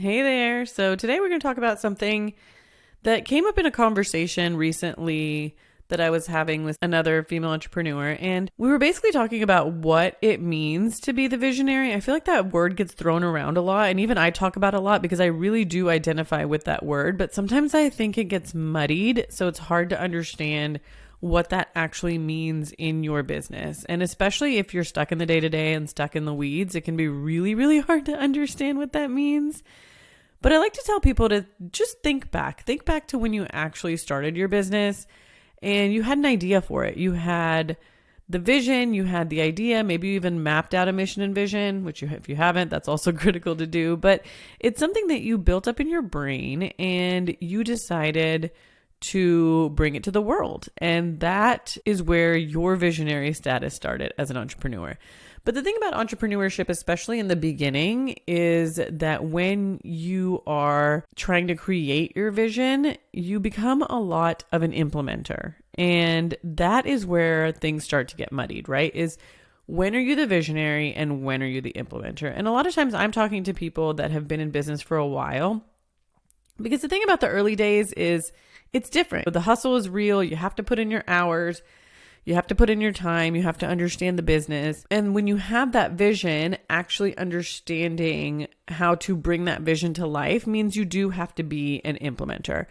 Hey there. So today we're going to talk about something that came up in a conversation recently that I was having with another female entrepreneur. And we were basically talking about what it means to be the visionary. I feel like that word gets thrown around a lot. And even I talk about it a lot because I really do identify with that word. But sometimes I think it gets muddied. So it's hard to understand what that actually means in your business. And especially if you're stuck in the day-to-day and stuck in the weeds, it can be really, really hard to understand what that means. But I like to tell people to just think back to when you actually started your business and you had an idea for it. You had the vision, you had the idea, maybe you even mapped out a mission and vision, which if you haven't, that's also critical to do. But it's something that you built up in your brain and you decided to bring it to the world. And that is where your visionary status started as an entrepreneur. But the thing about entrepreneurship, especially in the beginning, is that when you are trying to create your vision, you become a lot of an implementer. And that is where things start to get muddied, right? Is when are you the visionary and when are you the implementer? And a lot of times I'm talking to people that have been in business for a while, because the thing about the early days is it's different. The hustle is real. You have to put in your hours. You have to put in your time. You have to understand the business. And when you have that vision, actually understanding how to bring that vision to life means you do have to be an implementer.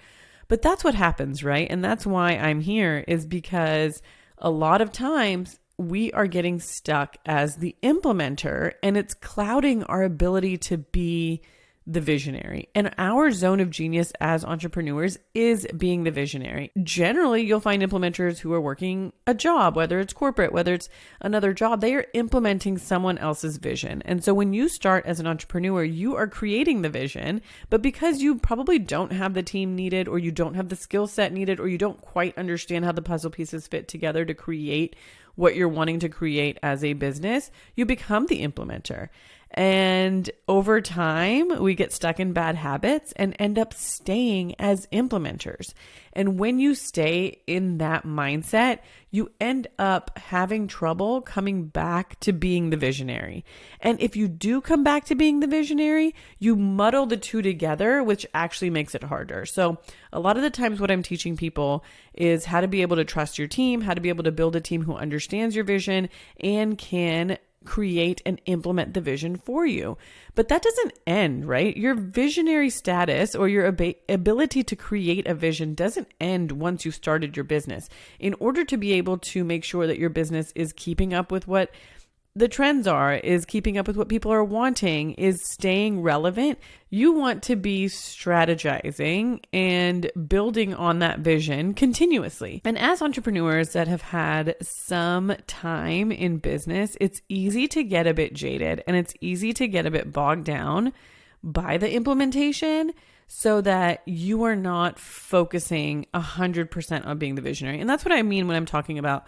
But that's what happens, right? And that's why I'm here, is because a lot of times we are getting stuck as the implementer and it's clouding our ability to be the visionary. And our zone of genius as entrepreneurs is being the visionary. Generally, you'll find implementers who are working a job, whether it's corporate, whether it's another job, they are implementing someone else's vision. And so when you start as an entrepreneur, you are creating the vision, but because you probably don't have the team needed, or you don't have the skill set needed, or you don't quite understand how the puzzle pieces fit together to create what you're wanting to create as a business, you become the implementer. And over time, we get stuck in bad habits and end up staying as implementers. And when you stay in that mindset, you end up having trouble coming back to being the visionary. And if you do come back to being the visionary, you muddle the two together, which actually makes it harder. So a lot of the times what I'm teaching people is how to be able to trust your team, how to be able to build a team who understands your vision and can create and implement the vision for you. But that doesn't end, right? Your visionary status or your ability to create a vision doesn't end once you've started your business. In order to be able to make sure that your business is keeping up with what the trends are, is keeping up with what people are wanting, is staying relevant, you want to be strategizing and building on that vision continuously. And as entrepreneurs that have had some time in business, it's easy to get a bit jaded and it's easy to get a bit bogged down by the implementation, so that you are not focusing 100% on being the visionary. And that's what I mean when I'm talking about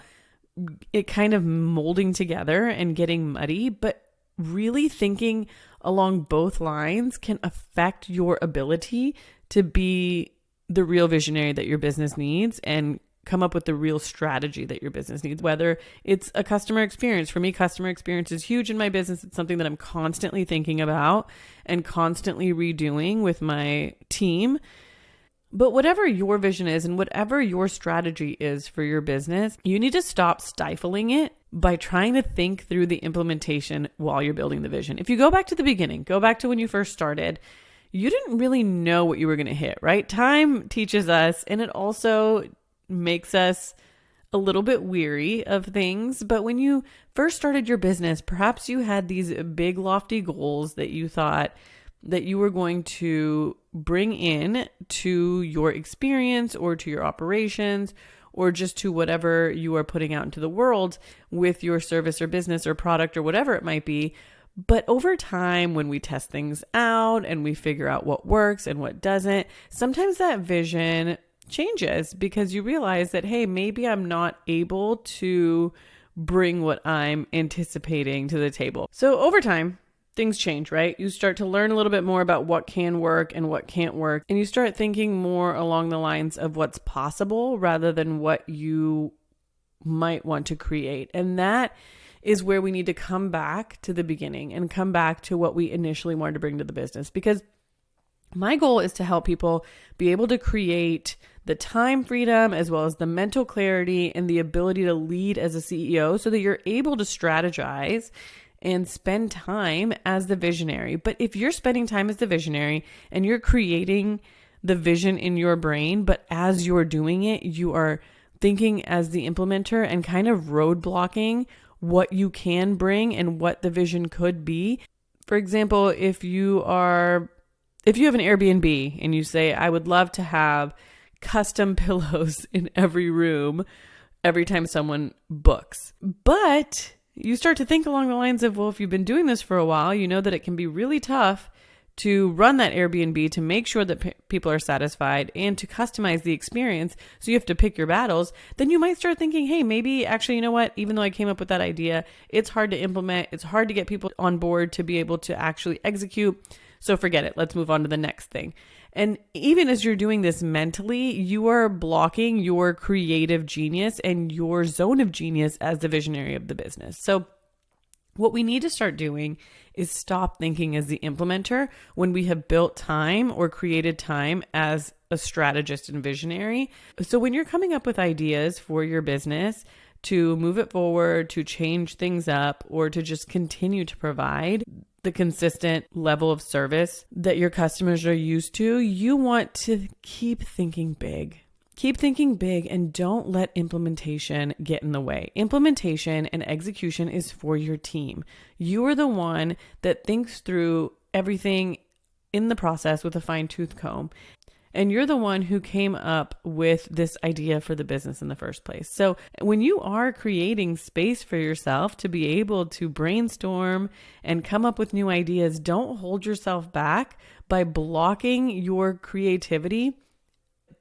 it kind of molding together and getting muddy, but really thinking along both lines can affect your ability to be the real visionary that your business needs and come up with the real strategy that your business needs. Whether it's a customer experience. For me, customer experience is huge in my business. It's something that I'm constantly thinking about and constantly redoing with my team. But whatever your vision is and whatever your strategy is for your business, you need to stop stifling it by trying to think through the implementation while you're building the vision. If you go back to the beginning, go back to when you first started, you didn't really know what you were going to hit, right? Time teaches us, and it also makes us a little bit weary of things. But when you first started your business, perhaps you had these big lofty goals that you thought that you were going to bring in to your experience or to your operations or just to whatever you are putting out into the world with your service or business or product or whatever it might be. But over time, when we test things out and we figure out what works and what doesn't, sometimes that vision changes because you realize that, hey, maybe I'm not able to bring what I'm anticipating to the table. So over time, things change, right? You start to learn a little bit more about what can work and what can't work. And you start thinking more along the lines of what's possible rather than what you might want to create. And that is where we need to come back to the beginning and come back to what we initially wanted to bring to the business. Because My goal is to help people be able to create the time freedom as well as the mental clarity and the ability to lead as a CEO so that you're able to strategize and spend time as the visionary. But if you're spending time as the visionary and you're creating the vision in your brain, but as you're doing it, you are thinking as the implementer and kind of roadblocking what you can bring and what the vision could be. For example, if you have an Airbnb and you say, I would love to have custom pillows in every room every time someone books. But you start to think along the lines of, well, if you've been doing this for a while, you know that it can be really tough to run that Airbnb to make sure that people are satisfied and to customize the experience. So you have to pick your battles. Then you might start thinking, hey, maybe actually, you know what? Even though I came up with that idea, it's hard to implement. It's hard to get people on board to be able to actually execute. So forget it. Let's move on to the next thing. And even as you're doing this mentally, you are blocking your creative genius and your zone of genius as the visionary of the business. So what we need to start doing is stop thinking as the implementer when we have built time or created time as a strategist and visionary. So when you're coming up with ideas for your business to move it forward, to change things up, or to just continue to provide the consistent level of service that your customers are used to, you want to keep thinking big. Keep thinking big and don't let implementation get in the way. Implementation and execution is for your team. You are the one that thinks through everything in the process with a fine-tooth comb. And you're the one who came up with this idea for the business in the first place. So when you are creating space for yourself to be able to brainstorm and come up with new ideas, don't hold yourself back by blocking your creativity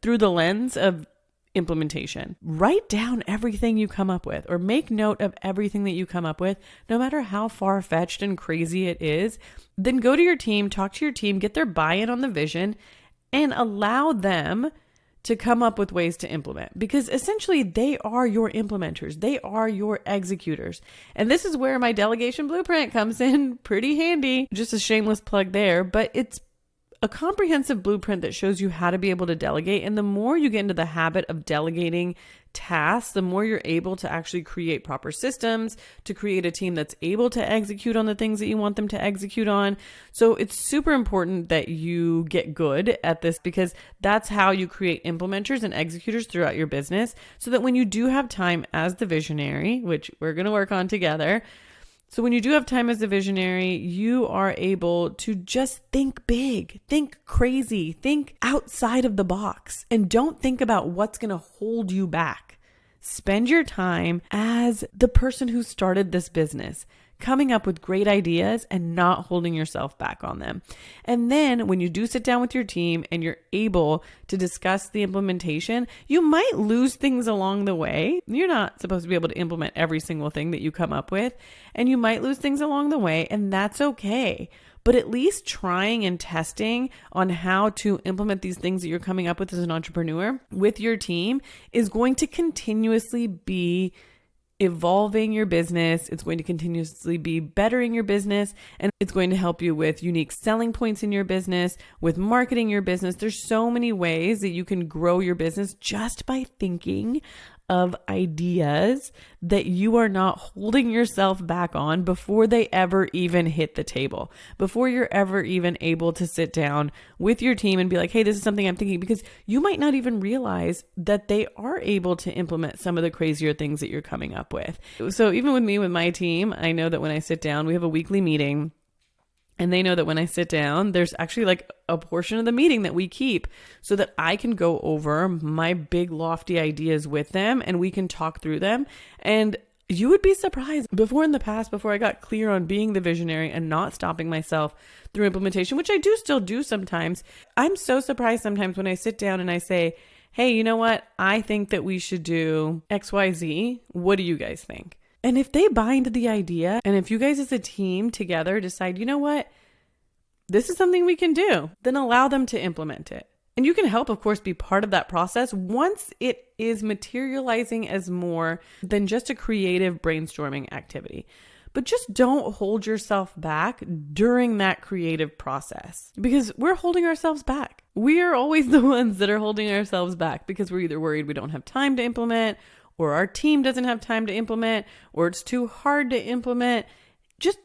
through the lens of implementation. Write down everything you come up with or make note of everything that you come up with, no matter how far-fetched and crazy it is. Then go to your team, talk to your team, get their buy-in on the vision, and allow them to come up with ways to implement, because essentially they are your implementers. They are your executors. And this is where my delegation blueprint comes in pretty handy. Just a shameless plug there, but it's a comprehensive blueprint that shows you how to be able to delegate. And the more you get into the habit of delegating tasks, the more you're able to actually create proper systems, to create a team that's able to execute on the things that you want them to execute on. So it's super important that you get good at this, because that's how you create implementers and executors throughout your business, so that when you do have time as the visionary, which we're going to work on together, so when you do have time as a visionary, you are able to just think big, think crazy, think outside of the box, and don't think about what's going to hold you back. Spend your time as the person who started this business, coming up with great ideas and not holding yourself back on them. And then when you do sit down with your team and you're able to discuss the implementation, you might lose things along the way. You're not supposed to be able to implement every single thing that you come up with, and you might lose things along the way, and that's okay. But at least trying and testing on how to implement these things that you're coming up with as an entrepreneur with your team is going to continuously be evolving your business. It's going to continuously be bettering your business, and it's going to help you with unique selling points in your business, with marketing your business. There's so many ways that you can grow your business just by thinking of ideas that you are not holding yourself back on before they ever even hit the table, before you're ever even able to sit down with your team and be like, hey, this is something I'm thinking, because you might not even realize that they are able to implement some of the crazier things that you're coming up with. So even with me, with my team, I know that when I sit down, we have a weekly meeting. And they know that when I sit down, there's actually like a portion of the meeting that we keep so that I can go over my big lofty ideas with them and we can talk through them. And you would be surprised. Before in the past, before I got clear on being the visionary and not stopping myself through implementation, which I do still do sometimes, I'm so surprised sometimes when I sit down and I say, hey, you know what? I think that we should do XYZ. What do you guys think? And if they buy into the idea, and if you guys as a team together decide, you know what, this is something we can do, then allow them to implement it. And you can help, of course, be part of that process once it is materializing as more than just a creative brainstorming activity. but just don't hold yourself back during that creative process, because we're holding ourselves back. We are always the ones that are holding ourselves back because we're either worried we don't have time to implement, or our team doesn't have time to implement, or it's too hard to implement. Just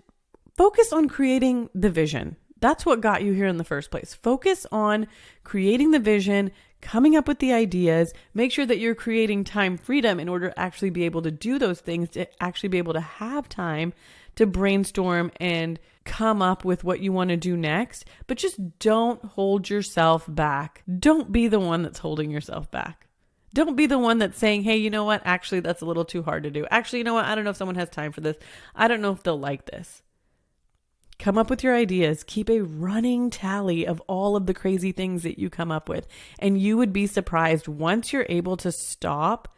focus on creating the vision. That's what got you here in the first place. Focus on creating the vision, coming up with the ideas. Make sure that you're creating time freedom in order to actually be able to do those things, to actually be able to have time to brainstorm and come up with what you want to do next. But just don't hold yourself back. Don't be the one that's holding yourself back. Don't be the one that's saying, hey, you know what? Actually, that's a little too hard to do. Actually, you know what? I don't know if someone has time for this. I don't know if they'll like this. Come up with your ideas. Keep a running tally of all of the crazy things that you come up with. And you would be surprised once you're able to stop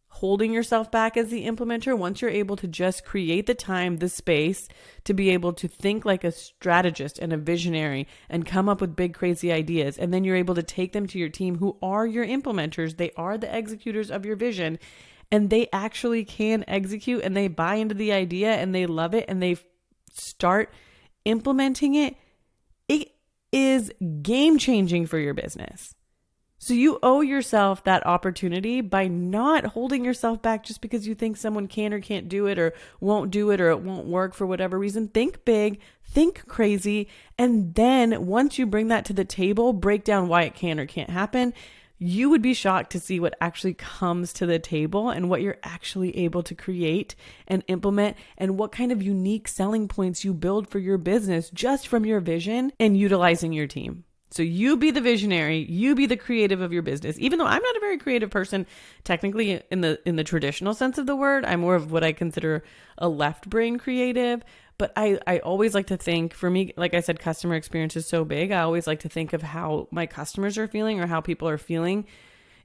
holding yourself back as the implementer, once you're able to just create the time, the space to be able to think like a strategist and a visionary and come up with big, crazy ideas. And then you're able to take them to your team who are your implementers. They are the executors of your vision, and they actually can execute, and they buy into the idea and they love it and they start implementing it. It is game changing for your business. So you owe yourself that opportunity by not holding yourself back just because you think someone can or can't do it, or won't do it, or it won't work for whatever reason. Think big, think crazy. And then once you bring that to the table, break down why it can or can't happen. You would be shocked to see what actually comes to the table and what you're actually able to create and implement, and what kind of unique selling points you build for your business just from your vision and utilizing your team. So you be the visionary, you be the creative of your business. Even though I'm not a very creative person, technically in the traditional sense of the word, I'm more of what I consider a left brain creative. But I always like to think, for me, like I said, customer experience is so big. I always like to think of how my customers are feeling or how people are feeling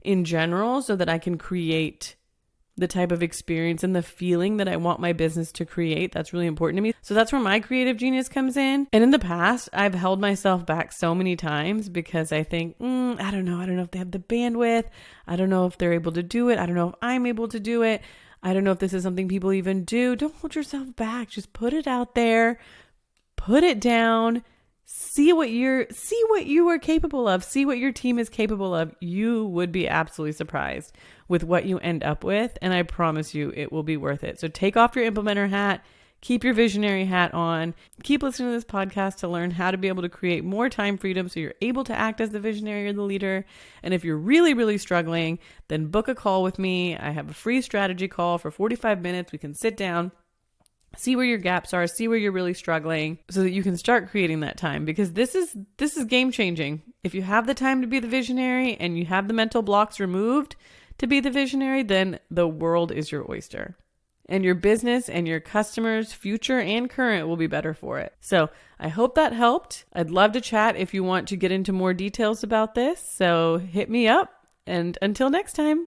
in general, so that I can create the type of experience and the feeling that I want my business to create. That's really important to me. So that's where my creative genius comes in. And in the past, I've held myself back so many times because I think, I don't know if they have the bandwidth. I don't know if they're able to do it. I don't know if I'm able to do it. I don't know if this is something people even do. Don't hold yourself back. Just put it out there, put it down, see what you are capable of, see what your team is capable of. You would be absolutely surprised with what you end up with. And I promise you, it will be worth it. So take off your implementer hat, keep your visionary hat on, keep listening to this podcast to learn how to be able to create more time freedom so you're able to act as the visionary or the leader. And if you're really, really struggling, then book a call with me. I have a free strategy call for 45 minutes. We can sit down, see where your gaps are, see where you're really struggling, so that you can start creating that time, because this is game changing. If you have the time to be the visionary and you have the mental blocks removed to be the visionary, then the world is your oyster. And your business and your customers, future and current, will be better for it. So I hope that helped. I'd love to chat if you want to get into more details about this. So hit me up, and until next time.